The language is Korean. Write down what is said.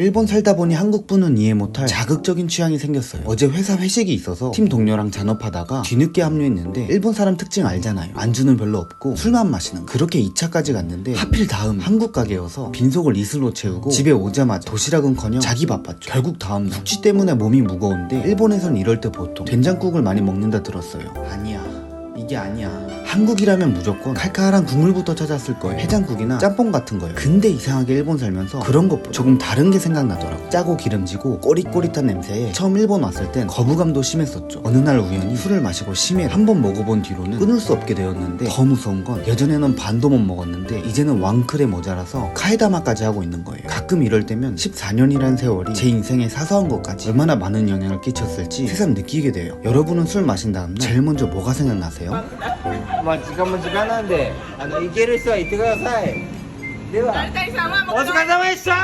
일본 살다 보니 한국분은 이해 못할 자극적인 취향이 생겼어요. 어제 회사 회식이 있어서 팀 동료랑 잔업하다가 뒤늦게 합류했는데 일본 사람 특징 알잖아요. 안주는 별로 없고 술만 마시는 거. 그렇게 2차까지 갔는데 하필 다음 한국 가게여서 빈속을 이슬로 채우고 집에 오자마자 도시락은커녕 자기 바빴죠. 결국 다음날 숙취 때문에 몸이 무거운데 일본에선 이럴 때 보통 된장국을 많이 먹는다 들었어요. 아니야, 이게 아니야. 한국이라면 무조건 칼칼한 국물부터 찾았을 거예요. 해장국이나 짬뽕 같은 거예요. 근데 이상하게 일본 살면서 그런 것보다 조금 다른 게 생각나더라고. 짜고 기름지고 꼬릿꼬릿한 냄새에 처음 일본 왔을 땐 거부감도 심했었죠. 어느 날 우연히 술을 마시고 심해 한번 먹어본 뒤로는 끊을 수 없게 되었는데, 더 무서운 건 예전에는 반도 못 먹었는데 이제는 왕클에 모자라서 카에다마까지 하고 있는 거예요. 가끔 이럴 때면 14년이란 세월이 제 인생에 사소한 것까지 얼마나 많은 영향을 끼쳤을지 새삼 느끼게 돼요. 여러분은 술 마신 다음날 제일 먼저 뭐가 생각나세요? まあ時間も時間なんで行ける人は行ってください。ではお疲れ様でした